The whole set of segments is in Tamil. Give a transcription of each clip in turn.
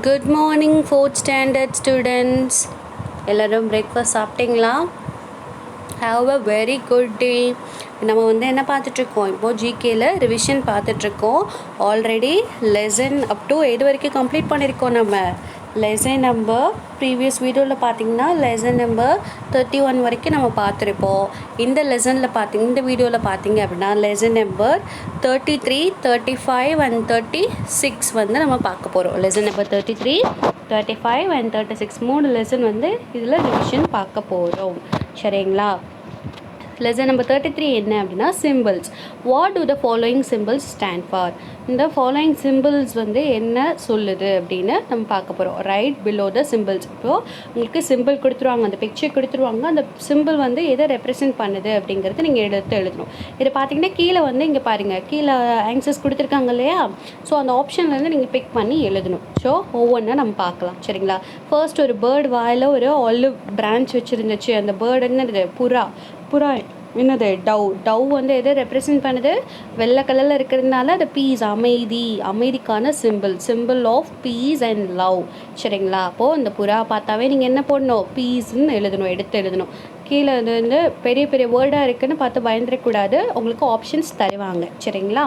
Good morning, 4th standard students. எல்லாரும் பிரேக்ஃபாஸ்ட் சாப்பிட்டீங்களா? Have a very good day. நம்ம என்ன பார்த்துட்ருக்கோம் இப்போது ஜிகேயில் ரிவிஷன் பார்த்துட்ருக்கோம். ஆல்ரெடி லெசன் அப் டு எது வரைக்கும் கம்ப்ளீட் பண்ணியிருக்கோம். நம்ம லெசன் நம்பர் ப்ரீவியஸ் வீடியோவில் பார்த்திங்கன்னா லெசன் நம்பர் 31 வரைக்கும் நம்ம பார்த்துருப்போம். இந்த வீடியோவில் பார்த்தீங்க அப்படின்னா லெசன் நம்பர் 33, 35 அண்ட் 36 நம்ம பார்க்க போகிறோம். லெசன் நம்பர் 33, 35 அண்ட் 36 3 லெசன் இதில் ரிவிஷன் பார்க்க போகிறோம். சரிங்களா? லெசன் நம்பர் 33 என்ன அப்படின்னா symbols. What to the following symbols stand for? இந்த ஃபாலோயிங் சிம்பிள்ஸ் என்ன சொல்லுது அப்படின்னு நம்ம பார்க்க போகிறோம். Right below the symbols. இப்போது உங்களுக்கு சிம்பிள் கொடுத்துருவாங்க, அந்த பிக்சர் கொடுத்துருவாங்க. அந்த சிம்பிள் எதை ரெப்ரசென்ட் பண்ணுது அப்படிங்கிறது நீங்கள் எடுத்து எழுதணும். இதை பார்த்தீங்கன்னா கீழே இங்கே பாருங்கள், கீழே ஆன்சர்ஸ் கொடுத்துருக்காங்க இல்லையா? ஸோ அந்த ஆப்ஷன்லேருந்து நீங்கள் பிக் பண்ணி எழுதணும். ஸோ ஒவ்வொன்றா நம்ம பார்க்கலாம். சரிங்களா? ஃபர்ஸ்ட் ஒரு பேர்டு வாயில் ஒரு ஆலிவ் பிரான்ச் வச்சுருந்துச்சு. அந்த பேர்டு என்னது? புறா என்னது? டவ் எதை ரெப்ரசென்ட் பண்ணுது? வெள்ளை கலரில் இருக்கிறதுனால அது பீஸ், அமைதிக்கான symbol of peace and love. சரிங்களா? அப்போது இந்த புறா பார்த்தாவே நீங்கள் என்ன போடணும்? பீஸ்ன்னு எழுதணும், எடுத்து எழுதணும். கீழே பெரிய பெரிய வேர்டாக இருக்குதுன்னு பார்த்து பயந்துடக்கூடாது. உங்களுக்கு ஆப்ஷன்ஸ் தருவாங்க. சரிங்களா?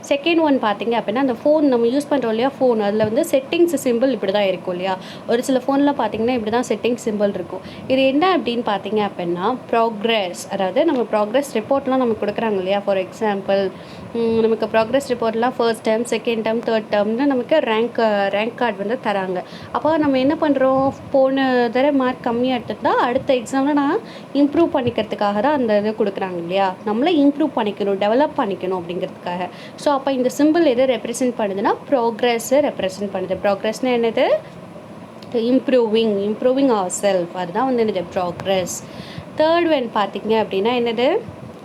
செகண்ட் ஒன் பார்த்தீங்க அப்படின்னா அந்த ஃபோன் நம்ம யூஸ் பண்ணுறோம் இல்லையா? ஃபோன் அதில் செட்டிங்ஸ் சிம்பிள் இப்படி தான் இருக்கும் இல்லையா? ஒரு சில ஃபோனில் பார்த்தீங்கன்னா இப்படி தான் செட்டிங்ஸ் சிம்பிள் இருக்கும். இது என்ன அப்படின்னு பார்த்தீங்க அப்படின்னா ப்ராக்ரஸ், அதாவது நம்ம ப்ராக்ரஸ் ரிப்போர்ட்லாம் நமக்கு கொடுக்குறாங்க இல்லையா? ஃபார் எக்ஸாம்பிள் நமக்கு ப்ராக்ரஸ் ரிப்போர்ட்லாம் first term, second term, third டேர்ம்னு நமக்கு ரேங்க் கார்டு தராங்க. அப்போ நம்ம என்ன பண்ணுறோம்? போன தடவை மார்க் கம்மியாக எடுத்துட்டால் அடுத்த எக்ஸாமில் நான் இம்ப்ரூவ் பண்ணிக்கிறதுக்காக தான் அந்த இது கொடுக்குறாங்க இல்லையா? நம்மளை இம்ப்ரூவ் பண்ணிக்கணும், டெவலப் பண்ணிக்கணும் அப்படிங்கிறதுக்காக. ஸோ அப்போ இந்த சிம்பிள் எதை ரெப்ரசென்ட் பண்ணுதுன்னா ப்ராக்ரஸை ரெப்ரசென்ட் பண்ணுது. ப்ராக்ரஸ்னால் என்னது? Improving our self. அதுதான் என்னது? ப்ராக்ரஸ். தேர்ட் ஒன் பார்த்தீங்க அப்படின்னா என்னது?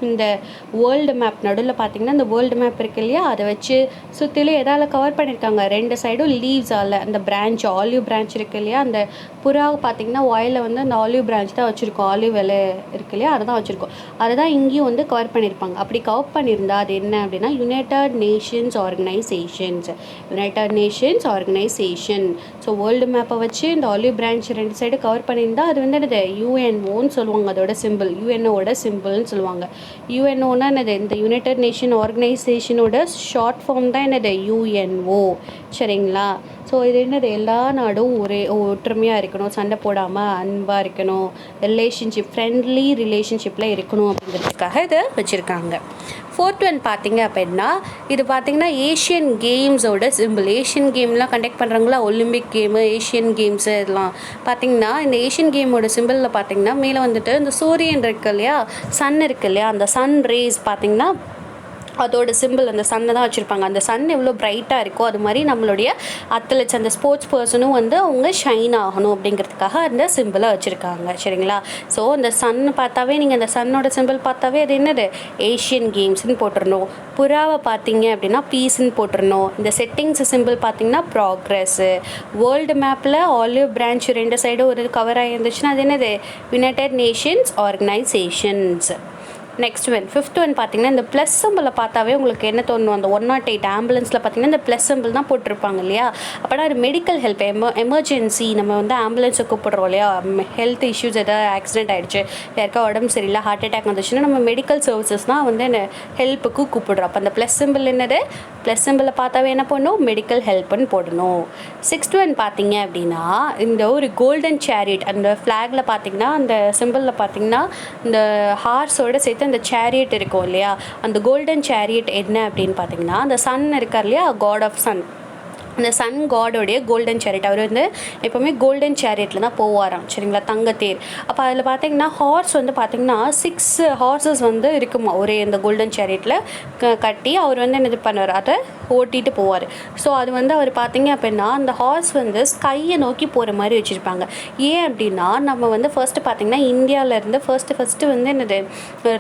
இந்த வேர்ல்டு மேப் நடுவில் பார்த்தீங்கன்னா இந்த வேர்ல்டு மேப் இருக்குது இல்லையா? அதை வச்சு சுற்றிலும் எதால் கவர் பண்ணியிருக்காங்க? ரெண்டு சைடும் லீவ்ஸால். அந்த பிரான்ச், ஆலிவ் பிரான்ச் இருக்குது இல்லையா? அந்த புறாவை பார்த்தீங்கன்னா வாயில் அந்த ஆலிவ் பிரான்ச் தான் வச்சுருக்கோம். ஆலிவ் இலை இருக்குது இல்லையா? அதை தான் வச்சுருக்கோம். அதை தான் இங்கேயும் கவர் பண்ணியிருப்பாங்க. அப்படி கவர் பண்ணியிருந்தால் அது என்ன அப்படின்னா United Nations organisation. So world மேப்பை வச்சு இந்த ஆலிவ் பிரான்ச் ரெண்டு சைடு கவர் பண்ணியிருந்தால் அது என்னது? யூஎன்ஓன்னு சொல்லுவாங்க. அதோட சிம்பிள் யூஎன்ஓட சிம்பிள்னு சொல்லுவாங்க. யூஎன்ஓனா என்னது? இந்த யுனைடெட் நேஷன் ஆர்கனைசேஷனோட ஷார்ட் ஃபார்ம் தான் என்னது? யூஎன்ஓ. சரிங்களா? ஸோ இது என்னது? எல்லா நாடும் ஒற்றுமையாக இருக்கணும், சண்டை போடாமல் அன்பாக இருக்கணும், ஃப்ரெண்ட்லி ரிலேஷன்ஷிப்பில் இருக்கணும் அப்படிங்கிறதுக்காக இதை வச்சுருக்காங்க. ஃபோர்த் ஒன் பார்த்தீங்க அப்படின்னா இது பார்த்தீங்கன்னா ஏஷியன் கேம்ஸோட சிம்பிள். ஏஷியன் கேம்லாம் கண்டக்ட் பண்ணுறாங்களா? ஒலிம்பிக் கேமு, ஏஷியன் கேம்ஸு இதெல்லாம் பார்த்தீங்கன்னா இந்த ஏஷியன் கேமோட சிம்பிளில் பார்த்தீங்கன்னா மேலே இந்த சூரியன் இருக்கு இல்லையா? சன் இருக்கு இல்லையா? அந்த சன் ரேஸ் பார்த்தீங்கன்னா அதோட சிம்பிள் அந்த சன்னை தான் வச்சுருப்பாங்க. அந்த சன் எவ்வளோ பிரைட்டாக இருக்கோ அது மாதிரி நம்மளுடைய அத்லெட்ஸ், அந்த ஸ்போர்ட்ஸ் பர்சனும் அவங்க ஷைன் ஆகணும் அப்படிங்கிறதுக்காக அந்த சிம்பிளை வச்சுருக்காங்க. சரிங்களா? ஸோ அந்த சன் பார்த்தாவே நீங்கள் அந்த சன்னோட சிம்பிள் பார்த்தாவே அது என்னது? ஏஷியன் கேம்ஸ்ன்னு போட்டுடணும். புறாவை பார்த்தீங்க அப்படின்னா பீஸ்ன்னு போட்டுடணும். இந்த செட்டிங்ஸ் சிம்பிள் பார்த்தீங்கன்னா ப்ராக்ரஸ்ஸு. வேர்ல்டு மேப்பில் ஆலிவ் பிரான்ச் ரெண்டு சைடும் ஒரு கவர் ஆகிருந்துச்சுன்னா அது என்னது? United Nations organisations. Next one fifth one பார்த்தீங்கன்னா இந்த ப்ளஸ் சிம்பிளை பார்த்தாவே உங்களுக்கு என்ன தோணும்? அந்த 108 ஆம்புலன்ஸில் பார்த்தீங்கன்னா இந்த ப்ளஸ் சிம்பிள் தான் போட்டிருப்பாங்க இல்லையா? அப்போனா அது மெடிக்கல் ஹெல்ப், எமர்ஜென்சி. நம்ம ஆம்புலன்ஸை கூப்பிட்றோம் இல்லையா? ஹெல்த் இஷ்யூஸ் எதாவது ஆக்சிடென்ட் ஆகிடுச்சு, யாருக்கா உடம்பு சரியில்லை, ஹார்ட் அட்டாக் வந்துச்சுன்னா நம்ம மெடிக்கல் சர்வீசஸ் தான் ஹெல்ப்புக்கு கூப்பிடுறோம். அப்போ அந்த ப்ளஸ் சிம்பிள் என்னது? ப்ளஸ் சிம்பிளை பார்த்தாவே என்ன பண்ணணும்? மெடிக்கல் ஹெல்ப்னு போடணும். சிக்ஸ்த் ஒன் பார்த்தீங்க அப்படின்னா இந்த ஒரு கோல்டன் சேரியட், அந்த ஃப்ளாகில் பார்த்தீங்கன்னா அந்த சிம்பிளில் பார்த்தீங்கன்னா இந்த ஹார்ஸோட சேர்த்து அந்த சேரியட் இருக்கும் இல்லையா? அந்த கோல்டன் சேரியட் என்ன அப்படின்னு பார்த்தீங்கன்னா அந்த சன் இருக்கார் இல்லையா? God of sun. அந்த சன் காடோடைய கோல்டன் சேரியட். அவர் எப்போவுமே கோல்டன் சேரியட்டில் தான் போவாராம். சரிங்களா? தங்கத்தேர். அப்போ அதில் பார்த்தீங்கன்னா ஹார்ஸ் பார்த்தீங்கன்னா 6 ஹார்ஸஸ் இருக்குமா ஒரே இந்த கோல்டன் சேரியட்டில் கட்டி அவர் என்னது பண்ணுவார்? அதை ஓட்டிகிட்டு போவார். ஸோ அது அவர் பார்த்தீங்க அப்படின்னா அந்த ஹார்ஸ் ஸ்கையை நோக்கி போகிற மாதிரி வச்சுருப்பாங்க. ஏன் அப்படின்னா நம்ம ஃபர்ஸ்ட்டு பார்த்தீங்கன்னா இந்தியாவிலேருந்து ஃபர்ஸ்ட்டு என்னது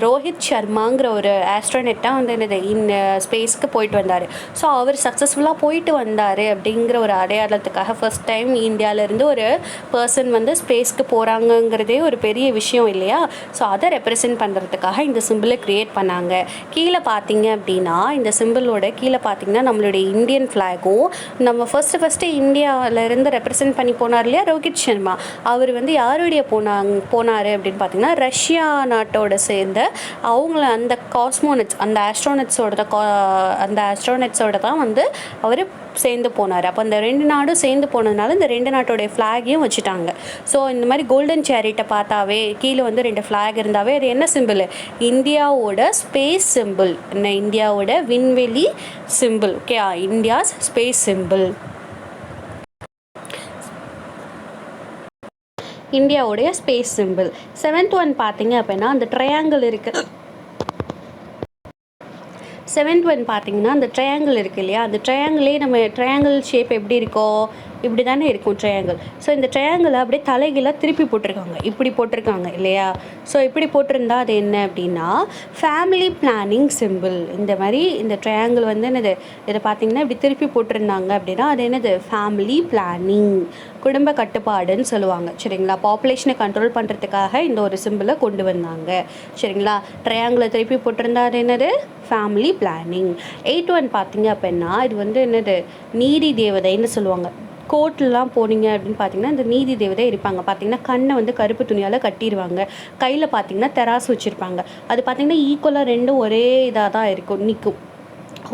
ரோஹித் சர்மாங்கிற ஒரு ஆஸ்ட்ரோனட்டாக என்னது ஸ்பேஸ்க்கு போயிட்டு வந்தார். ஸோ அவர் சக்ஸஸ்ஃபுல்லாக போயிட்டு வந்தார். போனார் அப்படிங்கிற ஒரு அடையாளத்துக்காக ஃபர்ஸ்ட் டைம் இந்தியாவிலேருந்து ஒரு பர்சன் வந்து ஸ்பேஸ்க்கு போகிறாங்கங்கிறதே ஒரு பெரிய விஷயம் இல்லையா? ஸோ அதை ரெப்ரசென்ட் பண்ணுறதுக்காக இந்த சிம்பிளை க்ரியேட் பண்ணாங்க. கீழே பார்த்தீங்க அப்படின்னா இந்த சிம்பிளோட கீழே பார்த்தீங்கன்னா நம்மளுடைய இந்தியன் ஃப்ளாகும், நம்ம ஃபஸ்ட்டு இந்தியாவிலேருந்து ரெப்ரசென்ட் பண்ணி போனார் இல்லையா ரோஹித் சர்மா, அவர் வந்து யாருடைய போனார் அப்படின்னு பார்த்தீங்கன்னா ரஷ்யா நாட்டோட சேர்ந்த அவங்கள அந்த காஸ்மோனட்ஸ் அந்த ஆஸ்ட்ரோனட்ஸோட தான் வந்து அவர் சேர்ந்து போனார். அப்போ அந்த 2 நாடும் சேர்ந்து போனதுனால இந்த 2 நாட்டோடைய ஃப்ளாகையும் வச்சுட்டாங்க. ஸோ இந்த மாதிரி கோல்டன் சேரிட்டை பார்த்தாவே கீழே வந்து 2 ஃப்ளாக் இருந்தாவே அது என்ன சிம்பிள்? இந்தியாவோட ஸ்பேஸ் சிம்பிள், இந்தியாவோட விண்வெளி simple. Okay, India's space simple, இந்தியாவுடைய ஸ்பேஸ் சிம்பிள். 7th ஒன் பார்த்தீங்க அப்படின்னா அந்த ட்ரையாங்கிள் இருக்குது. 7th ஒன் பார்த்தீங்கன்னா அந்த ட்ரையாங்கிள் இருக்குது இல்லையா? அந்த ட்ரையாங்கிளே நம்ம ட்ரையாங்கிள் ஷேப் எப்படி இருக்கோ இப்படி தானே இருக்கும் ட்ரையாங்கிள். ஸோ இந்த ட்ரையாங்கிளை அப்படியே தலைகீழாக திருப்பி போட்டிருக்காங்க, இப்படி போட்டிருக்காங்க இல்லையா? ஸோ இப்படி போட்டிருந்தா அது என்ன அப்படின்னா ஃபேமிலி பிளானிங் சிம்பிள். இந்த மாதிரி இந்த ட்ரையாங்கிள் வந்து என்னது, இதை பார்த்தீங்கன்னா இப்படி திருப்பி போட்டிருந்தாங்க அப்படின்னா அது என்னது? ஃபேமிலி பிளானிங், குடும்ப கட்டுப்பாடுன்னு சொல்லுவாங்க. சரிங்களா? பாப்புலேஷனை கண்ட்ரோல் பண்ணுறதுக்காக இந்த ஒரு சிம்பிளை கொண்டு வந்தாங்க. சரிங்களா? ட்ரையாங்கிளை திருப்பி போட்டிருந்தா அது என்னது? Family planning. 8th ஒன் பார்த்தீங்க அப்படின்னா இது வந்து என்னது? நீதி தேவதைன்னு சொல்லுவாங்க. கோர்ட்லாம் போனீங்க அப்படின்னு பார்த்தீங்கன்னா இந்த நீதி தேவதை இருப்பாங்க. பார்த்தீங்கன்னா கண்ணை வந்து கருப்பு துணியால் கட்டிடுவாங்க, கையில் பார்த்தீங்கன்னா தெராசு வச்சுருப்பாங்க. அது பார்த்தீங்கன்னா ஈக்குவலாக ரெண்டும் ஒரே இதாக தான் இருக்கும், நிற்கும்,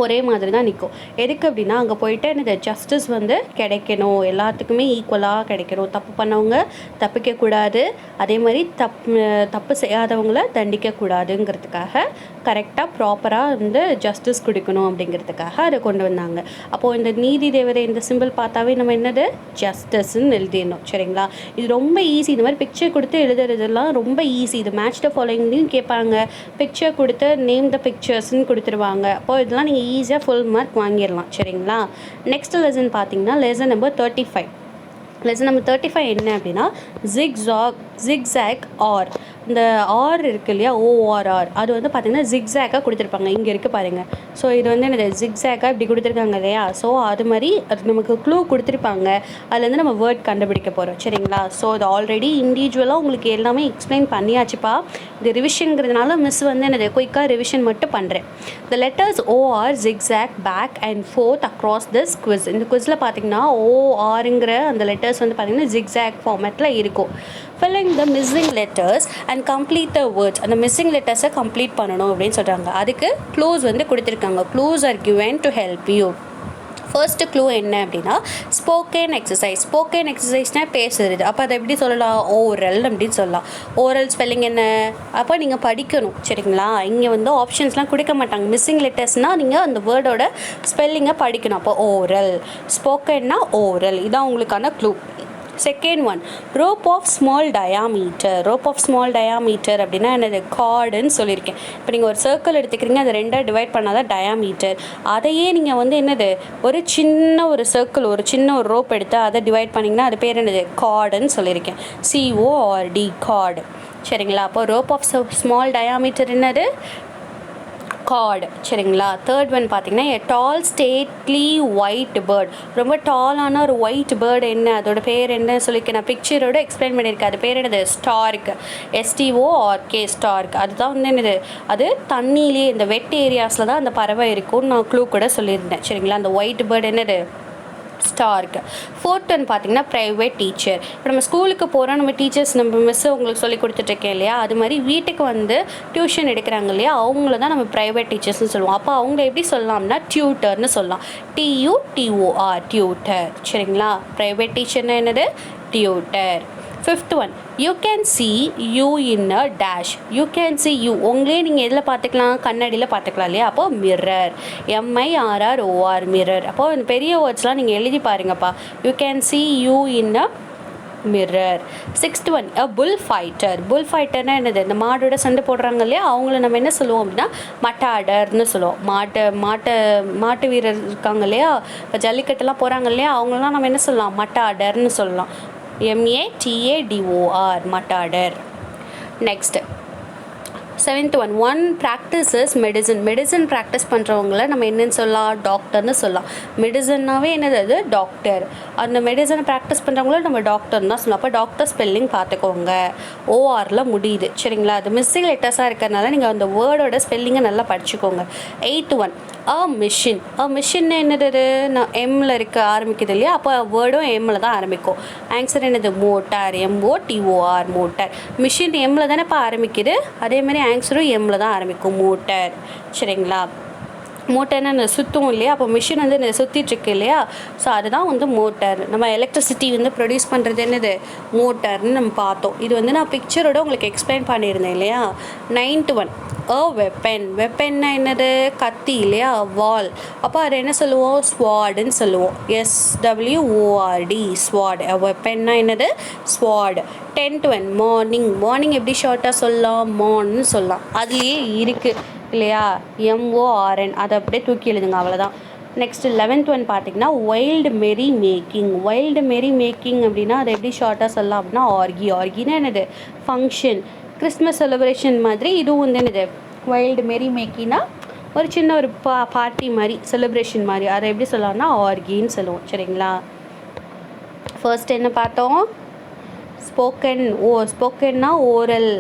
ஒரே மாதிரி தான் நிற்கும். எதுக்கு அப்படின்னா அங்கே போயிட்டு என்னது ஜஸ்டிஸ் வந்து கிடைக்கணும், எல்லாத்துக்குமே ஈக்குவலாக கிடைக்கணும், தப்பு பண்ணவங்க தப்பிக்கக்கூடாது, அதே மாதிரி தப்பு செய்யாதவங்கள தண்டிக்கக்கூடாதுங்கிறதுக்காக கரெக்டாக ப்ராப்பராக வந்து ஜஸ்டிஸ் கொடுக்கணும் அப்படிங்கிறதுக்காக அதை கொண்டு வந்தாங்க. அப்போது இந்த நீதி தேவதை இந்த சிம்பிள் பார்த்தாவே நம்ம என்னது? ஜஸ்டிஸ்ன்னு எழுதிடணும். சரிங்களா? இது ரொம்ப ஈஸி. இந்த மாதிரி பிக்சர் கொடுத்து எழுதுறதெல்லாம் ரொம்ப ஈஸி. இது மேட்ச் த ஃபாலோயிங்லையும் கேட்பாங்க, பிக்சர் கொடுத்து நேம் த பிக்சர்ஸ்ன்னு கொடுத்துருவாங்க. அப்போது இதெல்லாம் நீங்கள் ஈஸியாக ஃபுல் மார்க் வாங்கிடலாம். சரிங்களா? நெக்ஸ்ட் லெசன் பார்த்தீங்கன்னா லெசன் நம்பர் 35. லெசன் நம்பர் 35 என்ன அப்படின்னா ஜிக்ஸாக் ஆர். இந்த ஆர் இருக்குது இல்லையா, ORR, அது வந்து பார்த்திங்கன்னா ஜிக்ஸாக்காக கொடுத்துருப்பாங்க. இங்கே இருக்குது பாருங்கள். ஸோ இது வந்து என்னது? ஜிக்ஸாக்காக இப்படி கொடுத்துருக்காங்க இல்லையா? ஸோ அது மாதிரி அது நமக்கு க்ளூ கொடுத்துருப்பாங்க, அதுலேருந்து நம்ம வேர்ட் கண்டுபிடிக்க போகிறோம். சரிங்களா? ஸோ இது ஆல்ரெடி இண்டிவிஜுவலாக உங்களுக்கு எல்லாமே எக்ஸ்பிளைன் பண்ணியாச்சுப்பா. இது ரிவிஷனுங்கிறதுனால மிஸ் வந்து என்னது குயிக்காக ரிவிஷன் மட்டும் பண்ணுறேன். The letters OR zigzag back and forth across this quiz. இந்த குவிஸில் பார்த்திங்கன்னா ORங்கிற அந்த லெட்டர்ஸ் வந்து பார்த்திங்கன்னா ஜிக்ஸாக் ஃபார்மேட்டில் இருக்கும். filling the missing letters and complete the words. அந்த மிஸ்ஸிங் லெட்டர்ஸை கம்ப்ளீட் பண்ணணும் அப்படின்னு சொல்கிறாங்க. அதுக்கு க்ளூஸ் வந்து கொடுத்துருக்காங்க. Clues are given to help you. First clue என்ன அப்படின்னா ஸ்போக்கன் எக்ஸசைஸ். ஸ்போக்கன் எக்ஸசைஸ்னால் பேசுறது. அப்போ அதை எப்படி சொல்லலாம்? ஓரல் அப்படின்னு சொல்லலாம். ஓரல் ஸ்பெல்லிங் என்ன? அப்போ நீங்கள் படிக்கணும். சரிங்களா? இங்கே வந்து ஆப்ஷன்ஸ்லாம் கொடுக்க மாட்டாங்க. மிஸ்ஸிங் லெட்டர்ஸ்னால் நீங்கள் அந்த வேர்டோட ஸ்பெல்லிங்கை படிக்கணும். அப்போ ஓரல், ஸ்போக்கன்னா ஓரல். இதான் உங்களுக்கான clue. Second one, rope of small diameter. Rope of small diameter அப்படின்னா என்னது? கார்டுன்னு சொல்லியிருக்கேன். இப்போ நீங்கள் ஒரு சர்க்கிள் எடுத்துக்கிறீங்க, அதை 2ஆக டிவைட் பண்ணால் தான் டயாமீட்டர். அதையே நீங்கள் வந்து என்னது? ஒரு சின்ன ஒரு சர்க்கிள், ஒரு சின்ன ஒரு ரோப் எடுத்து அதை டிவைட் பண்ணிங்கன்னா அது பேர் என்னது? கார்டுன்னு சொல்லியிருக்கேன். CORD, card. சரிங்களா? அப்போ ரோப் ஆஃப் ஸ்மால் டயாமீட்டர் என்னது? கார்டு. சரிங்களா? தேர்ட் ஒன் பார்த்தீங்கன்னா எ டால் ஸ்டேட்லி ஒயிட் பேர்ட். ரொம்ப டாலான ஒரு ஒயிட் பேர்டு என்ன, அதோட பேர் என்ன சொல்லியிருக்கேன் நான் பிக்சரோட எக்ஸ்பிளைன் பண்ணியிருக்கேன். அது பேர் என்னது? ஸ்டார்க். STORK, stork. அதுதான் வந்து என்னது? அது தண்ணியிலே இந்த வெட் ஏரியாஸில் தான் அந்த பறவை இருக்கும்னு நான் க்ளூ கூட சொல்லியிருந்தேன். சரிங்களா? அந்த ஒயிட் பேர்டு என்னது? ஸ்டார்க். ஃபோர்த் ஒன் பார்த்தீங்கன்னா ப்ரைவேட் டீச்சர். இப்போ நம்ம ஸ்கூலுக்கு போகிறோம், நம்ம டீச்சர்ஸ் நம்ம மிஸ்ஸு உங்களுக்கு சொல்லி கொடுத்துட்ருக்கேன் இல்லையா, அது மாதிரி வீட்டுக்கு வந்து டியூஷன் எடுக்கிறாங்க இல்லையா, அவங்கள தான் நம்ம ப்ரைவேட் டீச்சர்ஸ்னு சொல்லுவோம். அப்போ அவங்க எப்படி சொல்லலாம்னா டியூட்டர்னு சொல்லலாம். TUTOR, tutor. சரிங்களா? ப்ரைவேட் டீச்சர்னா என்னது? Tutor. Fifth one, you can see you in a dash. You can see you, உங்களே நீங்கள் எதில் பார்த்துக்கலாம்? கண்ணாடியில் பார்த்துக்கலாம் இல்லையா? அப்போது மிரர், MIRROR, மிரர். அப்போது இந்த பெரிய வேர்ட்ஸ்லாம் நீங்கள் எழுதி பாருங்கப்பா. You can see you in a mirror. Sixth one, a bull fighter. Bull ஃபைட்டர்னால் என்னது? இந்த மாடோட சண்டை போடுறாங்க இல்லையா, அவங்கள நம்ம என்ன சொல்லுவோம் அப்படின்னா மட்டாடர்னு சொல்லுவோம். மாட்டு வீரர் இருக்காங்க இல்லையா, இப்போ ஜல்லிக்கட்டுலாம் போகிறாங்க இல்லையா, அவங்களாம் நம்ம என்ன சொல்லலாம்? மட்டாடர்னு சொல்லலாம். MATADOR, matador. Next seventh one practises medicine practise பண்ணுறவங்கள நம்ம என்னென்னு சொல்லலாம், டாக்டர்னு சொல்லலாம். மெடிசன்னாவே என்னது, அது டாக்டர். அந்த மெடிசனை ப்ராக்டிஸ் பண்ணுறவங்கள நம்ம டாக்டர்னு தான் சொல்லலாம். அப்போ டாக்டர் ஸ்பெல்லிங் பார்த்துக்கோங்க, ஓஆரில் முடியுது. சரிங்களா, அது மிஸ்ஸிங் லெட்டர்ஸாக இருக்கிறதுனால நீங்கள் அந்த வேர்டோட ஸ்பெல்லிங்கை நல்லா படிச்சுக்கோங்க. எயித் ஒன் மிஷின் என்னது, நான் எம்மில் இருக்க ஆரம்பிக்குது இல்லையா, அப்போ வேர்டும் எம்மில் தான் ஆரம்பிக்கும். ஆன்சர் என்னது, மோட்டார், MOTOR மோட்டார். மிஷின் எம்மில் தானே இப்போ ஆரம்பிக்குது, அதேமாதிரி ஆன்சரும் எம்மில் தான் ஆரம்பிக்கும், மோட்டார். சரிங்களா, மோட்டர்னா சுற்றும் இல்லையா, அப்போ மிஷின் வந்து சுற்றிட்டுருக்கு இல்லையா, ஸோ அதுதான் வந்து மோட்டார். நம்ம எலக்ட்ரிசிட்டி வந்து ப்ரொடியூஸ் பண்ணுறது என்னது, மோட்டார்னு நம்ம பார்த்தோம். இது வந்து நான் பிக்சரோட உங்களுக்கு எக்ஸ்பிளைன் பண்ணியிருந்தேன் இல்லையா. நைன்த் ஒன் வெப்பன்னா என்னது, கத்தி இல்லையா, வால். அப்போ அதை என்ன சொல்லுவோம், ஸ்வாடுன்னு சொல்லுவோம். SWORD ஸ்வாட். வெப்பன்னா என்னது, ஸ்வாட். டென்த் ஒன் மார்னிங் எப்படி ஷார்ட்டாக சொல்லலாம், மார்ன்னு சொல்லலாம். அதுலேயே இருக்குது இல்லையா, MORN. அதை அப்படியே தூக்கி எழுதுங்க, அவ்வளோதான். நெக்ஸ்ட்டு 11th ஒன் பார்த்திங்கன்னா வைல்டு மெரி மேக்கிங் அப்படின்னா அதை எப்படி ஷார்ட்டாக சொல்லலாம் அப்படின்னா ஆர்கினா என்னது, ஃபங்க்ஷன். கிறிஸ்மஸ் செலிப்ரேஷன் மாதிரி இதுவும் வந்து என்னது, வைல்டு மெரி மேக்கிங்னா ஒரு சின்ன ஒரு பார்ட்டி மாதிரி, செலிப்ரேஷன் மாதிரி. அதை எப்படி சொல்லலாம்னா ஆர்கின்னு சொல்லுவோம். சரிங்களா, ஃபர்ஸ்ட் என்ன பார்த்தோம், ஸ்போக்கன்னா ஓரல்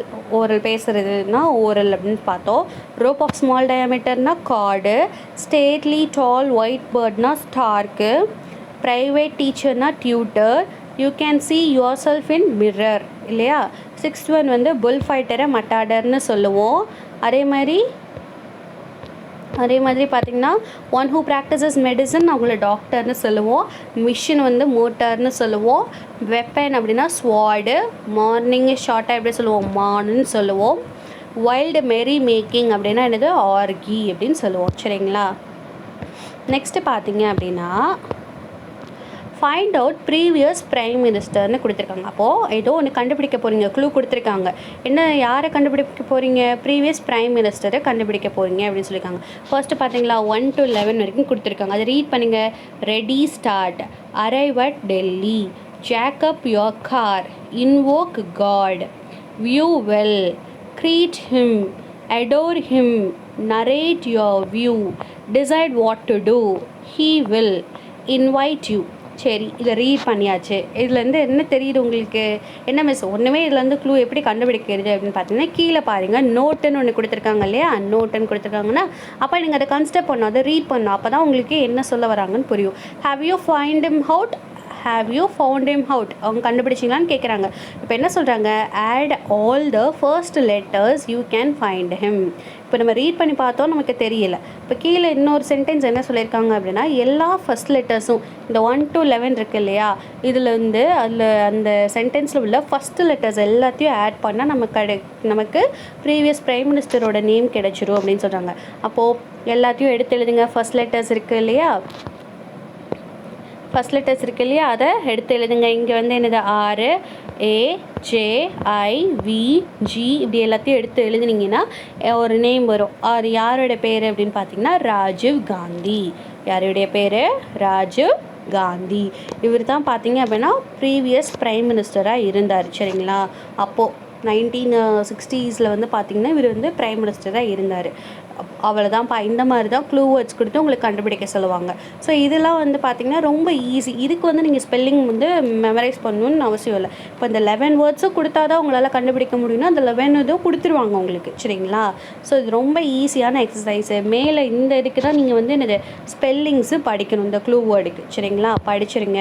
பேசுகிறதுனா ஓரல் அப்படின்னு பார்த்தோம். ரோப் ஆஃப் ஸ்மால் டயாமீட்டர்னா கார்டு. ஸ்டேட்லி டால் ஒயிட் பேர்ட்னா ஸ்டார்க்கு. ப்ரைவேட் டீச்சர்னா tutor. You can see yourself in mirror இல்லையா. சிக்ஸ்த் ஒன் வந்து புல் ஃபைட்டரை மட்டாடர்னு சொல்லுவோம். அதே மாதிரி பார்த்திங்கன்னா ஒன் ஹூ ப்ராக்டிசஸ் மெடிசன் அவங்கள டாக்டர்னு சொல்லுவோம். மிஷின் வந்து மோட்டார்னு சொல்லுவோம். வெப்பன் அப்படின்னா ஸ்வாடு. மார்னிங் ஷார்ட்டாக எப்படி சொல்லுவோம், மார்ன்னு சொல்லுவோம். வைல்டு மெரி மேக்கிங் அப்படின்னா என்னது, ஆர்கி அப்படின்னு சொல்லுவோம். சரிங்களா, நெக்ஸ்ட்டு பார்த்தீங்க அப்படின்னா ஃபைண்ட் அவுட் ப்ரீவியஸ் பிரைம் மினிஸ்டர்னு கொடுத்துருக்காங்க. அப்போது ஏதோ ஒன்று கண்டுபிடிக்க போகிறீங்க, க்ளூ கொடுத்துருக்காங்க. யாரை கண்டுபிடிக்க போகிறீங்க, ப்ரீவியஸ் பிரைம் மினிஸ்டரை கண்டுபிடிக்க போகிறீங்க அப்படின்னு சொல்லியிருக்காங்க. ஃபர்ஸ்ட்டு பார்த்தீங்களா 1 to 11 வரைக்கும் கொடுத்துருக்காங்க. அதை ரீட் பண்ணுங்கள். Ready start, arrive at Delhi, jack up your car, invoke god, view well, greet him, adore him, narrate your view, decide what to do, he will, invite you. சரி, இதை ரீட் பண்ணியாச்சு. இதுலேருந்து என்ன தெரியுது உங்களுக்கு, என்ன மிஸ் ஒன்றுமே இதுலேருந்து க்ளூ எப்படி கண்டுபிடிக்கிறது அப்படின்னு பார்த்தீங்கன்னா கீழே பாருங்கள், நோட்டுன்னு ஒன்று கொடுத்துருக்காங்க இல்லையா. நோட்டுன்னு கொடுத்துருக்காங்கன்னா அப்போ நீங்கள் அதை கன்சிடர் பண்ணணும், அதை ரீட் பண்ணணும். அப்போ தான் உங்களுக்கு என்ன சொல்ல வராங்கன்னு புரியும். Have you found him out அவங்க கண்டுபிடிச்சிங்களான்னு கேட்குறாங்க. இப்போ என்ன சொல்கிறாங்க, add all the first letters you can find him. இப்போ நம்ம ரீட் பண்ணி பார்த்தோம், நமக்கு தெரியல. இப்போ கீழே இன்னொரு சென்டென்ஸ் என்ன சொல்லியிருக்காங்க அப்படின்னா எல்லா ஃபர்ஸ்ட் லெட்டர்ஸும் இந்த 1 to 11 இருக்குது இல்லையா, இதில் வந்து அந்த சென்டென்ஸில் உள்ள ஃபஸ்ட்டு லெட்டர்ஸ் எல்லாத்தையும் ஆட் பண்ணால் நமக்கு ப்ரீவியஸ் பிரைம் மினிஸ்டரோட நேம் கிடைச்சிரும் அப்படின்னு சொல்கிறாங்க. அப்போது எல்லாத்தையும் எடுத்து எழுதுங்க. ஃபர்ஸ்ட் லெட்டர்ஸ் இருக்குது இல்லையா, அதை எடுத்து எழுதுங்க. இங்கே வந்து என்னது, RAJIVG இப்படி எல்லாத்தையும் எடுத்து எழுதுனீங்கன்னா ஒரு நேம் வரும். அது யாரோட பேர் அப்படின்னு பார்த்தீங்கன்னா ராஜீவ் காந்தி. யாருடைய பேர், ராஜீவ் காந்தி. இவர் தான் பார்த்தீங்க அப்படின்னா ப்ரீவியஸ் பிரைம் மினிஸ்டராக இருந்தார். சரிங்களா, அப்போது 1960s வந்து பார்த்திங்கன்னா இவர் வந்து பிரைம் மினிஸ்டராக இருந்தார். அவ்வளோதான்ப்பா. இந்த மாதிரி தான் க்ளூ வேர்ட்ஸ் கொடுத்து உங்களுக்கு கண்டுபிடிக்க சொல்லுவாங்க. ஸோ இதெல்லாம் வந்து பார்த்திங்கன்னா ரொம்ப ஈஸி. இதுக்கு வந்து நீங்கள் ஸ்பெல்லிங் வந்து மெமரைஸ் பண்ணணுன்னு அவசியம் இல்லை. இப்போ இந்த 11 வேர்ட்ஸும் கொடுத்தா தான் உங்களால் கண்டுபிடிக்க முடியும்னா அந்த 11 இதுவும் கொடுத்துருவாங்க உங்களுக்கு. சரிங்களா, ஸோ இது ரொம்ப ஈஸியான எக்ஸசைஸு. மேலே இந்த இதுக்கு தான் நீங்கள் வந்து என்னது ஸ்பெல்லிங்ஸு படிக்கணும், இந்த க்ளூ வேர்டுக்கு. சரிங்களா, படிச்சிருங்க.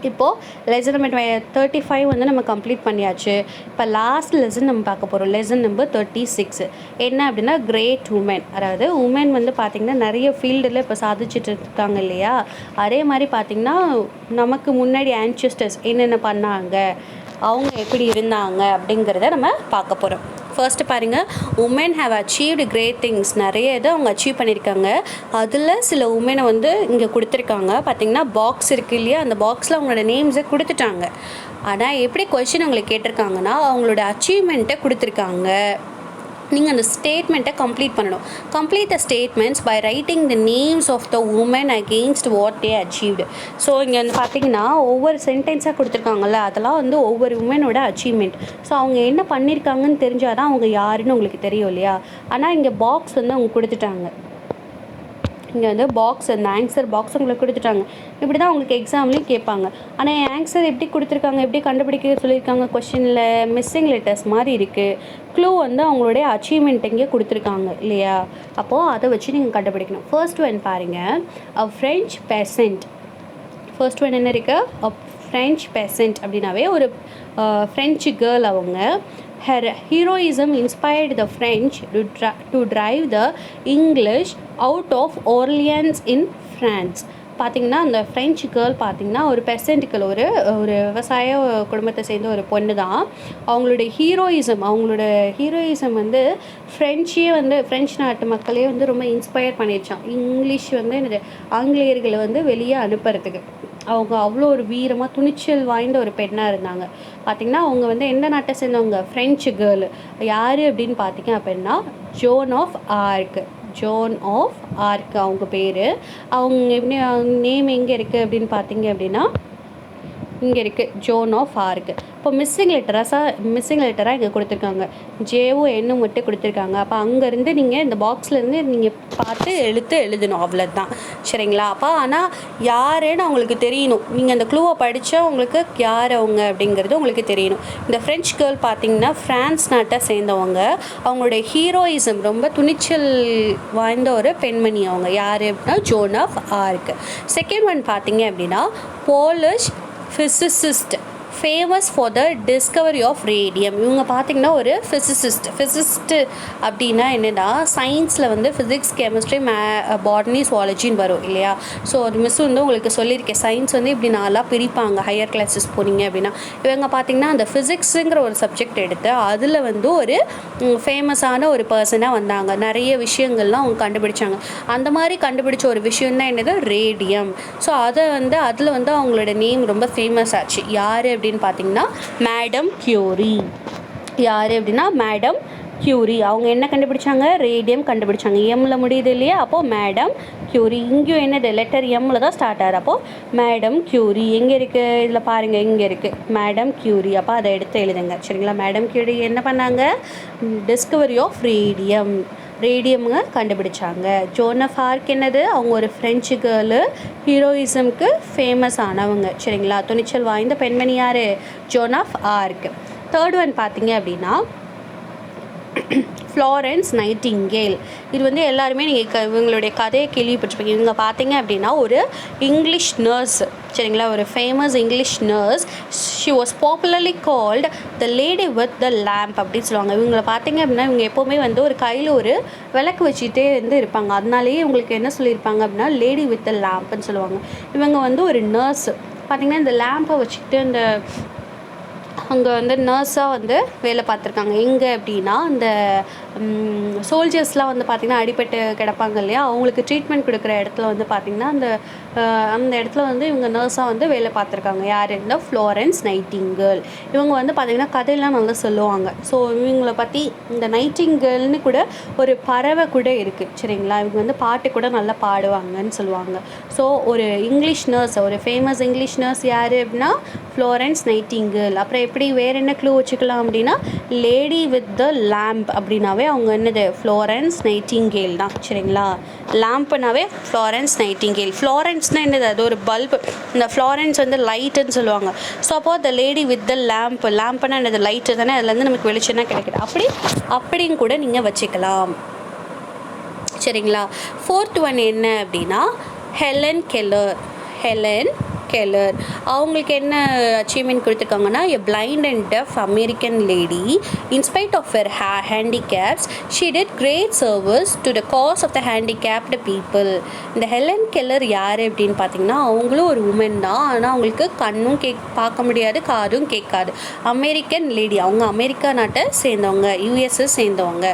இப்போது லெசன் நம்பர் 35 வந்து நம்ம கம்ப்ளீட் பண்ணியாச்சு. இப்போ லாஸ்ட் லெசன் நம்ம பார்க்க போகிறோம். லெசன் நம்பர் 36 என்ன அப்படின்னா கிரேட் உமன். அதாவது உமன் வந்து பார்த்திங்கன்னா நிறைய ஃபீல்டில் இப்போ சாதிச்சுட்டு இருக்காங்க இல்லையா. அதே மாதிரி பார்த்திங்கன்னா நமக்கு முன்னாடி ஆன்செஸ்டர்ஸ் என்னென்ன பண்ணாங்க, அவங்க எப்படி இருந்தாங்க அப்படிங்கிறத நம்ம பார்க்க போகிறோம். ஃபர்ஸ்ட்டு பாருங்கள், woman have achieved great things. நிறைய இதை அவங்க அச்சீவ் பண்ணியிருக்காங்க. அதில் சில உமனை வந்து இங்கே கொடுத்துருக்காங்க. பார்த்திங்கன்னா பாக்ஸ் இருக்குது இல்லையா, அந்த பாக்ஸில் அவங்களோட நேம்ஸை கொடுத்துட்டாங்க. ஆனால் எப்படி கொஸ்டின் அவங்களுக்கு கேட்டிருக்காங்கன்னா அவங்களோட அச்சீவ்மெண்ட்டை கொடுத்துருக்காங்க. நீங்கள் அந்த ஸ்டேட்மெண்ட்டை கம்ப்ளீட் பண்ணணும். Complete the statements by writing the names of the woman against what they achieved. So இங்கே வந்து பார்த்தீங்கன்னா ஒவ்வொரு சென்டென்ஸாக கொடுத்துருக்காங்கல்ல, அதெல்லாம் வந்து ஒவ்வொரு உமனோட அச்சீவ்மெண்ட். ஸோ அவங்க என்ன பண்ணியிருக்காங்கன்னு தெரிஞ்சால் தான் அவங்க யாருன்னு உங்களுக்கு தெரியும் இல்லையா. ஆனால் இங்கே பாக்ஸ் வந்து அவங்க கொடுத்துட்டாங்க. இங்கே வந்து பாக்ஸ், அந்த ஆன்சர் பாக்ஸ் உங்களுக்கு கொடுத்துட்டாங்க. இப்படி தான் உங்களுக்கு எக்ஸாம்லேயும் கேட்பாங்க. ஆனால் ஆன்சர் எப்படி கொடுத்துருக்காங்க, எப்படி கண்டுபிடிக்க சொல்லியிருக்காங்க, கொஷினில் மிஸ்ஸிங் லெட்டர்ஸ் மாதிரி இருக்குது. க்ளூ வந்து அவங்களுடைய அச்சீவ்மெண்ட் எங்கே கொடுத்துருக்காங்க இல்லையா. அப்போது அதை வச்சு நீங்கள் கண்டுபிடிக்கணும். ஃபர்ஸ்ட் ஒன் பாருங்கள், அ ஃப்ரெஞ்ச் பெசன்ட். ஃபர்ஸ்ட் ஒன் என்ன இருக்குது, அ ஃப்ரெஞ்ச் பெசன்ட் அப்படின்னாவே ஒரு ஃப்ரெஞ்சு கேர்ள். அவங்க her heroism inspired the French to drive the English out of Orleans in France. பார்த்திங்கன்னா அந்த ஃப்ரெஞ்சு கேர்ள் பார்த்திங்கன்னா ஒரு பெசன்ட்டுக்கள், ஒரு விவசாய குடும்பத்தை சேர்ந்த ஒரு பொண்ணு தான். அவங்களுடைய ஹீரோயிசம் வந்து ஃப்ரெஞ்சு நாட்டு மக்களே வந்து ரொம்ப இன்ஸ்பயர் பண்ணிடுச்சான். இங்கிலீஷ் வந்து ஆங்கிலேயர்களை வந்து வெளியே அனுப்புறதுக்கு அவங்க அவ்வளோ ஒரு வீரமாக துணிச்சல் வாய்ந்த ஒரு பெண்ணாக இருந்தாங்க. பார்த்திங்கன்னா அவங்க வந்து எந்த நாட்டை சேர்ந்தவங்க, ஃப்ரெஞ்சு கேர்ளு. யார் அப்படின்னு பார்த்திங்க அப்படின்னா ஜோன் ஆஃப் ஆர்க் அவங்க பேர். அவங்க எப்படி நேம் எங்கே இருக்குது அப்படின்னு பார்த்தீங்க அப்படின்னா இங்கே இருக்குது, ஜோன் ஆஃப் ஆர்க். இப்போ மிஸ்ஸிங் லெட்டராக இங்கே கொடுத்துருக்காங்க. ஜேவும் என்னும் மட்டும் கொடுத்துருக்காங்க. அப்போ அங்கேருந்து நீங்கள் இந்த பாக்ஸ்லேருந்து நீங்கள் பார்த்து எழுதணும், அவ்வளோதான். சரிங்களா. அப்போ ஆனால் யாருன்னு அவங்களுக்கு தெரியணும். நீங்கள் அந்த க்ளூவை படித்தா உங்களுக்கு யார் அவங்க அப்படிங்கிறது உங்களுக்கு தெரியணும். இந்த ஃப்ரெஞ்ச் கேர்ள் பார்த்திங்கன்னா ஃப்ரான்ஸ் நாட்டை சேர்ந்தவங்க. அவங்களுடைய ஹீரோயிசம் ரொம்ப துணிச்சல் வாய்ந்த ஒரு பெண்மணி. அவங்க யார் அப்படின்னா Joan of Arc. Second one பார்த்திங்க அப்படின்னா Polish physicist famous for the discovery of radium. இவங்க பார்த்திங்கன்னா ஒரு ஃபிசிஸ்ட்டு அப்படின்னா என்னென்னா சயின்ஸில் வந்து ஃபிசிக்ஸ், கெமிஸ்ட்ரி, பாட்னி, சுவாலஜின்னு வரும் இல்லையா. ஸோ அது மிஸ் வந்து உங்களுக்கு சொல்லியிருக்கேன், சயின்ஸ் வந்து இப்படி நாளாக பிரிப்பாங்க ஹையர் கிளாஸஸ் போனீங்க அப்படின்னா. இவங்க பார்த்திங்கன்னா அந்த ஃபிசிக்ஸுங்கிற ஒரு சப்ஜெக்ட் எடுத்து அதில் வந்து ஒரு ஃபேமஸான ஒரு பர்சனாக வந்தாங்க. நிறைய விஷயங்கள்லாம் அவங்க கண்டுபிடிச்சாங்க. அந்த மாதிரி கண்டுபிடிச்ச ஒரு விஷயம் தான் என்னது, ரேடியம். ஸோ அதில் வந்து அவங்களோட நேம் ரொம்ப ஃபேமஸ் ஆச்சு. யார் அப்படின்னு பார்த்தீங்கன்னா மேடம் கியூரி. யார் அப்படின்னா மேடம் கியூரி. அவங்க என்ன கண்டுபிடிச்சாங்க, ரேடியம் கண்டுபிடிச்சாங்க. எம்மில் முடியுது இல்லையா, அப்போது மேடம் கியூரி. இங்கேயும் என்னது, லெட்டர் எம்மில் தான் ஸ்டார்ட் ஆகுது. அப்போது மேடம் கியூரி எங்கே இருக்குது, இதில் பாருங்கள், இங்கே இருக்குது மேடம் கியூரி. அப்போ அதை எடுத்து எழுதுங்க. சரிங்களா. மேடம் கியூரி என்ன பண்ணாங்க, டிஸ்கவரி ஆஃப் ரேடியம்ங்க கண்டுபிடிச்சாங்க. ஜோன் ஆஃப் ஆர்க் என்னது, அவங்க ஒரு ஃப்ரெஞ்சு கேர்ளு, ஹீரோயிசம்க்கு ஃபேமஸ் ஆனவங்க. சரிங்களா. துணிச்சல் வாய்ந்த பெண்மணி யார், Joan of Arc. Third one பார்த்தீங்க அப்படின்னா ஃப்ளாரன்ஸ் நைட்டிங்கேல். இது வந்து எல்லாருமே நீங்கள் இவங்களுடைய கதையை கேள்விப்பட்டிருப்பீங்க. இவங்க பார்த்தீங்க அப்படின்னா ஒரு இங்கிலீஷ் நர்ஸ். சரிங்களா. ஒரு famous English nurse. She was popularly called the lady with the lamp அப்படின்னு சொல்லுவாங்க. இவங்களை பார்த்தீங்க அப்படின்னா இவங்க எப்போவுமே வந்து ஒரு கையில் ஒரு விளக்கு வச்சுட்டே வந்து இருப்பாங்க. அதனாலேயே இவங்களுக்கு என்ன சொல்லியிருப்பாங்க அப்படின்னா லேடி வித் த லேம்ப்னு சொல்லுவாங்க. இவங்க வந்து ஒரு நர்ஸ். பார்த்திங்கன்னா இந்த லேம்பை வச்சுக்கிட்டு இந்த அங்கே வந்து நர்ஸாக வந்து வேலை பார்த்துருக்காங்க. எங்கே அப்படின்னா இந்த சோல்ஜர்ஸ்லாம் வந்து பார்த்திங்கன்னா அடிபட்டு கிடப்பாங்க இல்லையா, அவங்களுக்கு ட்ரீட்மெண்ட் கொடுக்குற இடத்துல வந்து பார்த்திங்கன்னா அந்த இடத்துல வந்து இவங்க நர்ஸாக வந்து வேலை பார்த்துருக்காங்க. யார், இந்த ஃப்ளாரன்ஸ் நைட்டிங்கேல். இவங்க வந்து பார்த்திங்கன்னா கதையெல்லாம் நல்லா சொல்லுவாங்க. ஸோ இவங்கள பற்றி இந்த நைட்டிங்கேல்னு கூட ஒரு பறவை கூட இருக்குது. சரிங்களா. இவங்க வந்து பாட்டு கூட நல்லா பாடுவாங்கன்னு சொல்லுவாங்க. ஸோ ஒரு இங்கிலீஷ் நர்ஸ், ஒரு ஃபேமஸ் இங்கிலீஷ் நர்ஸ் யார் அப்படின்னா ஃப்ளாரன்ஸ் நைட்டிங்கேல். அப்புறம் எப்படி வேறு என்ன க்ளூ வச்சுக்கலாம் அப்படின்னா லேடி வித் த லேம்ப் அப்படின்னாவே அவங்க என்னது, ஃப்ளாரன்ஸ் நைட்டிங்கேல் தான். சரிங்களா. லேம்ப்னாவே ஃப்ளாரன்ஸ் நைட்டிங்கேல். ஃப்ளாரன்ஸ்னால் என்னது, அது ஒரு பல்பு. இந்த ஃப்ளாரன்ஸ் வந்து லைட்டுன்னு சொல்லுவாங்க. ஸோ அப்போ த லேடி வித் த லேம்ப்னா என்னது, லைட்டு தானே, அதுலேருந்து நமக்கு வெளிச்சம்னா கிடைக்குது. அப்படியும் கூட நீங்கள் வச்சுக்கலாம். சரிங்களா. ஃபோர்த் ஒன் என்ன அப்படின்னா ஹெலன் கெல்லர். அவங்களுக்கு என்ன அச்சீவ்மெண்ட் கொடுத்துருக்காங்கன்னா, a blind and deaf American lady in spite of her handicaps she did great service to the cause of the handicapped people. இந்த ஹெலன் கெல்லர் யார் அப்படின்னு பார்த்தீங்கன்னா அவங்களும் ஒரு உமன் தான். ஆனால் அவங்களுக்கு கண்ணும் பார்க்க முடியாது, காதும் கேட்காது. American lady. அவங்க அமெரிக்கா நாட்டை சேர்ந்தவங்க, யூஎஸ்ஸை சேர்ந்தவங்க.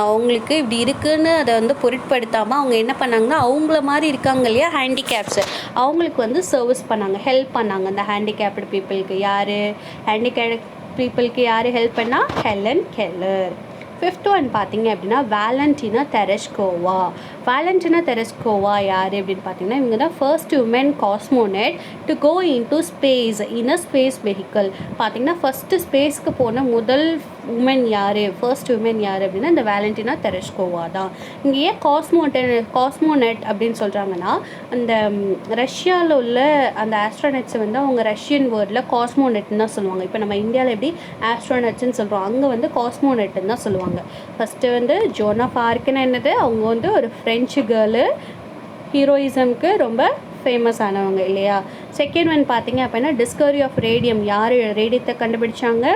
அவங்களுக்கு இப்படி இருக்குன்னு அதை வந்து பொருட்படுத்தாமல் அவங்க என்ன பண்ணாங்கன்னா அவங்கள மாதிரி இருக்காங்க இல்லையா ஹேண்டிகேப்ஸு, அவங்களுக்கு வந்து சர்வீஸ் பண்ணாங்க, ஹெல்ப் பண்ணாங்க அந்த ஹேண்டிகேப்டு பீப்புளுக்கு. யார் ஹேண்டிகேப்டு பீப்புளுக்கு யார் ஹெல்ப் பண்ணால் ஹெலன் கெல்லர். ஃபிஃப்த் ஒன் பார்த்தீங்க அப்படின்னா வேலண்டினா தெரெஷ்கோவா. வேலண்டினா தெரெஷ்கோவா யார் அப்படின்னு பார்த்தீங்கன்னா இவங்க தான் first woman cosmonaut to go into space in a space vehicle. பார்த்தீங்கன்னா ஃபஸ்ட்டு ஸ்பேஸ்க்கு போன முதல் உமன் யார், ஃபர்ஸ்ட் உமன் யார் அப்படின்னா இந்த வேலண்டினா தெரெஷ்கோவா தான். இங்கே ஏன் காஸ்மோனட் அப்படின்னு சொல்கிறாங்கன்னா அந்த ரஷ்யாவில் உள்ள அந்த ஆஸ்ட்ரோனட்ஸை வந்து அவங்க ரஷ்யன் வேர்டில் காஸ்மோனட்னு தான் சொல்லுவாங்க. இப்போ நம்ம இந்தியாவில் எப்படி ஆஸ்ட்ரோனட்ஸ்ன்னு சொல்கிறோம், அங்கே வந்து காஸ்மோனட்னு தான் சொல்லுவாங்க. ஃபஸ்ட்டு வந்து ஜோன் ஆஃப் ஆர்க்னு என்னது, அவங்க வந்து ஒரு ஃப்ரெஞ்சு கேர்ளு, ஹீரோயிசம்க்கு ரொம்ப ஃபேமஸ் ஆனவங்க இல்லையா. செகண்ட் ஒன் பார்த்தீங்க அப்படின்னா டிஸ்கவரி ஆஃப் ரேடியம். யார் ரேடியத்தை கண்டுபிடிச்சாங்க,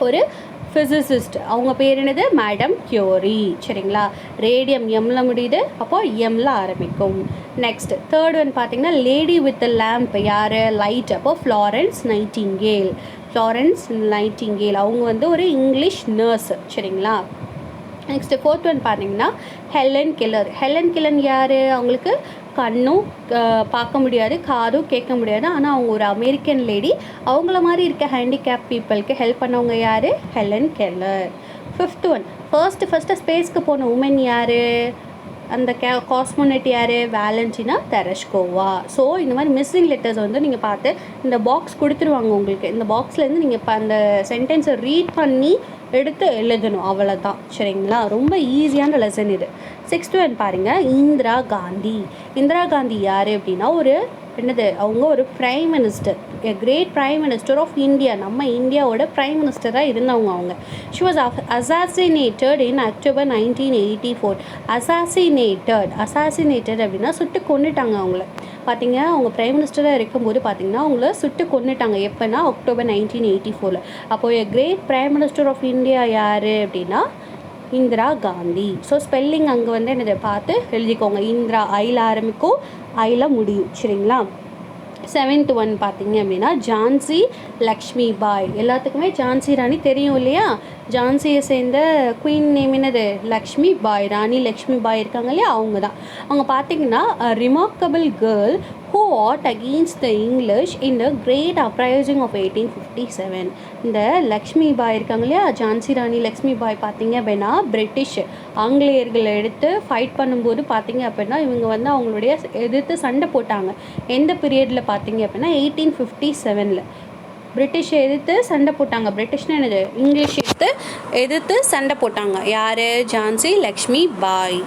ஒரு ஃபிசிசிஸ்ட். அவங்க பேர் என்னது, மேடம் கியூரி. சரிங்களா, ரேடியம் எம்மில் முடியுது, அப்போது எம்மில் ஆரம்பிக்கும். நெக்ஸ்ட் தேர்ட் ஒன் பார்த்தீங்கன்னா லேடி வித் லேம்ப். யார், லைட். அப்போது ஃப்ளாரன்ஸ் நைட்டிங்கேல். ஃப்ளாரன்ஸ் நைட்டிங்கேல் அவங்க வந்து ஒரு இங்கிலீஷ் நர்ஸ். சரிங்களா. நெக்ஸ்ட்டு ஃபோர்த் ஒன் பார்த்தீங்கன்னா ஹெலன் கெல்லர். ஹெலன் கெல்லர் யார், அவங்களுக்கு கண்ணும் பார்க்க முடியாது, காதும் கேட்க முடியாது, ஆனால் அவங்க ஒரு அமெரிக்கன் லேடி. அவங்கள மாதிரி இருக்க ஹேண்டிகேப் பீப்புளுக்கு ஹெல்ப் பண்ணவங்க யார், Helen Keller. Fifth one first ஸ்பேஸ்க்கு போன உமன் யார், அந்த காஸ்மோனட் யார், வேலண்டினா தெரெஷ்கோவா. ஸோ இந்த மாதிரி மிஸ்ஸிங் லெட்டர்ஸ் வந்து நீங்கள் பார்த்து இந்த பாக்ஸ் கொடுத்துருவாங்க உங்களுக்கு. இந்த பாக்ஸ்லேருந்து நீங்கள் இப்போ அந்த சென்டென்ஸை ரீட் பண்ணி எடுத்து எழுதணும், அவ்வளோதான். சரிங்களா, ரொம்ப ஈஸியான லெசன் இது. சிக்ஸ்த் ஒன் பாருங்கள், இந்திரா காந்தி. இந்திரா காந்தி யார் அப்படின்னா ஒரு என்னது, அவங்க ஒரு prime minister, a great prime minister of India. நம்ம இந்தியாவோட பிரைம் மினிஸ்டராக இருந்தவங்க அவங்க. She was assassinated in October 1984. Assassinated அப்படின்னா சுட்டு கொண்டுட்டாங்க அவங்கள. பார்த்தீங்க, அவங்க பிரைம் மினிஸ்டராக இருக்கும்போது பார்த்தீங்கன்னா அவங்கள சுட்டு கொண்டுட்டாங்க. எப்போனா அக்டோபர் 1984. அப்போது a great prime minister of India யார் அப்படின்னா இந்திரா காந்தி. ஸோ ஸ்பெல்லிங் அங்கே வந்து என்னதை பார்த்து எழுதிக்கோங்க. இந்திரா ஐயில் ஆரம்பிக்கும், ஐயில் முடியும். சரிங்களா. செவன்த் ஒன் பார்த்தீங்க அப்படின்னா ஜான்சி லக்ஷ்மி பாய். எல்லாத்துக்குமே ஜான்சி ராணி தெரியும் இல்லையா. ஜான்சியை சேர்ந்த குயின் நேம் என்னது, லக்ஷ்மி பாய். ராணி லக்ஷ்மி பாய் இருக்காங்க இல்லையா, அவங்க தான். அவங்க பார்த்தீங்கன்னா remarkable girl who fought against the English in the great uprising of 1857. இந்த லக்ஷ்மி பாய் இருக்காங்க இல்லையா, ஜான்சி ராணி லக்ஷ்மி பாய் பார்த்தீங்க அப்படின்னா பிரிட்டிஷ் ஆங்கிலேயர்களை எடுத்து ஃபைட் பண்ணும்போது பார்த்தீங்க அப்படின்னா இவங்க வந்து அவங்களுடைய எதிர்த்து சண்டை போட்டாங்க. எந்த பீரியடில் பார்த்தீங்க அப்படின்னா 1857. பிரிட்டிஷை எதிர்த்து சண்டை போட்டாங்க. பிரிட்டிஷ்னு என்னது, இங்கிலீஷ் எதிர்த்து சண்டை போட்டாங்க. யார், ஜான்சி லக்ஷ்மி பாய்.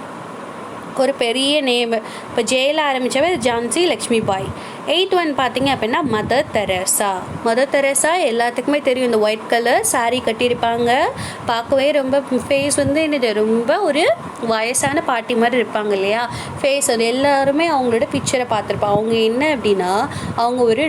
ஒரு பெரிய நேம். இப்போ ஜெயில் ஆரம்பித்தவே ஜான்சி லக்ஷ்மி பாய். எயித் ஒன் பார்த்தீங்க அப்படின்னா மதர் தெரேசா. மதர் தெரேசா எல்லாத்துக்குமே தெரியும். இந்த ஒயிட் கலர் சாரீ கட்டியிருப்பாங்க. பார்க்கவே ரொம்ப ஃபேஸ் வந்து என்னது, ரொம்ப ஒரு வயசான பாட்டி மாதிரி இருப்பாங்க இல்லையா ஃபேஸ். அது எல்லாருமே அவங்களோட பிக்சரை பார்த்துருப்பாங்க. அவங்க என்ன அப்படின்னா அவங்க ஒரு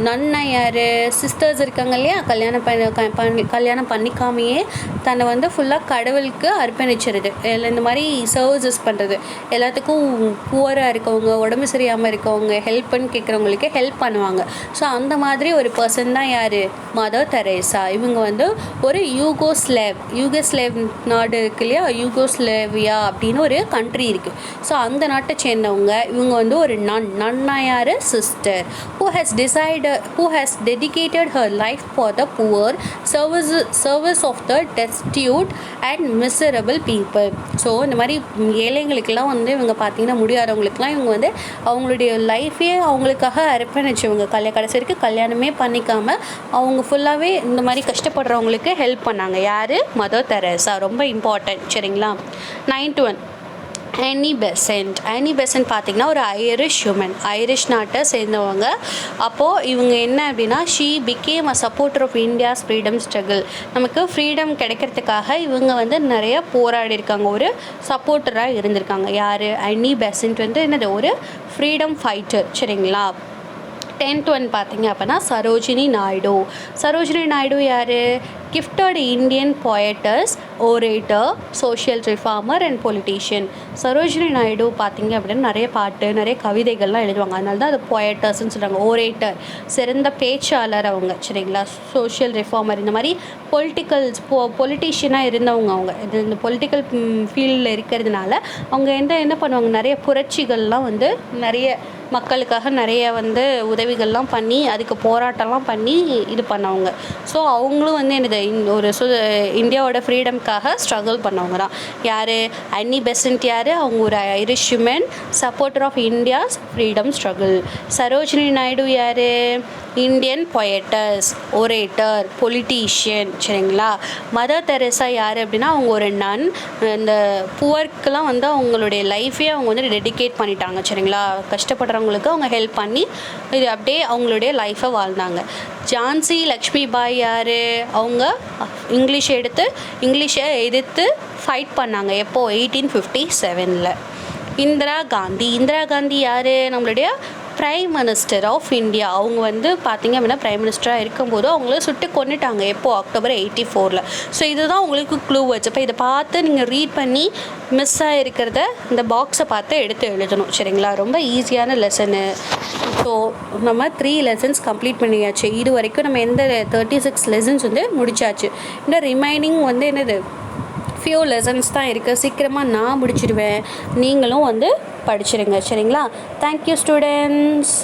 நன்னா யார், சிஸ்டர்ஸ் இருக்காங்க இல்லையா, கல்யாணம் பண்ணிக்காமையே தன்னை வந்து ஃபுல்லாக கடவுளுக்கு அர்ப்பணிச்சிருது. இந்த மாதிரி சர்வீசஸ் பண்ணுறது, எல்லாத்துக்கும் புவராக இருக்கவங்க, உடம்பு சரியாமல் இருக்கவங்க, ஹெல்ப்னு கேட்குறவங்களுக்கு ஹெல்ப் பண்ணுவாங்க. ஸோ அந்த மாதிரி ஒரு பர்சன் தான் யார், மதர் தெரேசா. இவங்க வந்து ஒரு யூகோஸ்லேவ் நாடு இருக்கு இல்லையா, யூகோஸ்லேவியா அப்படின்னு ஒரு கண்ட்ரி இருக்குது. ஸோ அந்த நாட்டை சேர்ந்தவங்க. இவங்க வந்து ஒரு நன்னா யார், sister who has dedicated her life for the poor, service of the destitute and miserable people. So இந்த மாதிரி ஏழைங்களுக்கெல்லாம் வந்து இவங்க பார்த்தீங்கன்னா முடியாதவங்களுக்குலாம் இவங்க வந்து அவங்களுடைய லைஃபே அவங்களுக்காக அர்ப்பணிச்சவங்க. கடைசி வரைக்கும் கல்யாணமே பண்ணிக்காமல் அவங்க ஃபுல்லாகவே இந்த மாதிரி கஷ்டப்படுறவங்களுக்கு ஹெல்ப் பண்ணாங்க. யார், மதர் தெரேசா. ரொம்ப இம்பார்ட்டன்ட். சரிங்களா. 9th ஒன் ஆனி பெசன்ட் பார்த்தீங்கன்னா ஒரு ஐரிஷ் ஹியூமன், ஐரிஷ் நாட்டை சேர்ந்தவங்க. அப்போது இவங்க என்ன அப்படின்னா she became a supporter of India's freedom struggle. நமக்கு ஃப்ரீடம் கிடைக்கிறதுக்காக இவங்க வந்து நிறைய போராடி இருக்காங்க, ஒரு சப்போர்ட்டராக இருந்திருக்காங்க. யார், ஆனி பெசன்ட் வந்து என்னது, ஒரு ஃப்ரீடம் ஃபைட்டர். சரிங்களா. 10th ஒன் பார்த்தீங்க அப்படின்னா சரோஜினி நாயுடு யார், gifted Indian poetess, orator, social reformer and politician. Sarojini Naidu பார்த்தீங்க அப்படின்னா நிறைய பாட்டு, நிறைய கவிதைகள்லாம் எழுதுவாங்க. அதனால தான் அது போயட்டர்ஸ்ன்னு சொல்கிறாங்க. ஓரேட்டர், சிறந்த பேச்சாளர் அவங்க. சரிங்களா. சோஷியல் ரிஃபார்மர், இந்த மாதிரி பொலிட்டீஷியனாக இருந்தவங்க. அவங்க இந்த பொலிட்டிக்கல் ஃபீல்டில் இருக்கிறதுனால அவங்க என்ன பண்ணுவாங்க, நிறைய புரட்சிகள்லாம் வந்து நிறைய மக்களுக்காக நிறைய வந்து உதவிகள்லாம் பண்ணி அதுக்கு போராட்டம்லாம் பண்ணி இது பண்ணவங்க. ஸோ அவங்களும் வந்து என்னது ஒரு இந்தியாவோட ஃப்ரீடம்காக ஸ்ட்ரகிள் பண்ணவங்க தான். யார்? அன்னி பெசன்ட். யார்? அவங்க ஒரு Irish women, supporter of India's freedom struggle. Sarojini Naidu யார்? Indian poetess, orator, politician. சரிங்களா? மதர் தெரேசா யார் அப்படின்னா அவங்க ஒரு நன். இந்த புவர்க்கெலாம் வந்து அவங்களுடைய லைஃபே அவங்க வந்து டெடிகேட் பண்ணிட்டாங்க. சரிங்களா? கஷ்டப்படுறவங்களுக்கு அவங்க ஹெல்ப் பண்ணி இது அப்படியே அவங்களுடைய லைஃப்பை வாழ்ந்தாங்க. ஜான்சி லக்ஷ்மி பாய் யார்? அவங்க இங்கிலீஷை எதிர்த்து ஃபைட் பண்ணாங்க. எப்போ? 1857. இந்திரா காந்தி யார்? நம்மளுடைய பிரைம் மினிஸ்டர் ஆஃப் இந்தியா. அவங்க வந்து பார்த்திங்க அப்படின்னா பிரைம் மினிஸ்டராக இருக்கும்போது அவங்கள சுட்டு கொண்டுட்டாங்க. எப்போது? அக்டோபர் 84. ஸோ இதுதான் உங்களுக்கு க்ளூ வேர்ட்ஸ். இப்போ இதை பார்த்து நீங்கள் ரீட் பண்ணி மிஸ் ஆகிருக்கிறத இந்த பாக்ஸை பார்த்து எடுத்து எழுதணும். சரிங்களா? ரொம்ப ஈஸியான லெசனு. ஸோ நம்ம 3 லெசன்ஸ் கம்ப்ளீட் பண்ணியாச்சு. இது வரைக்கும் நம்ம எந்த 36 லெசன்ஸ் வந்து முடிச்சாச்சு. இந்த ரிமைனிங் வந்து என்னது ஃபியூ லெசன்ஸ் தான் இருக்குது. சீக்கிரமாக நான் முடிச்சிடுவேன், நீங்களும் வந்து படிச்சிடுங்க. சரிங்களா? Thank you students.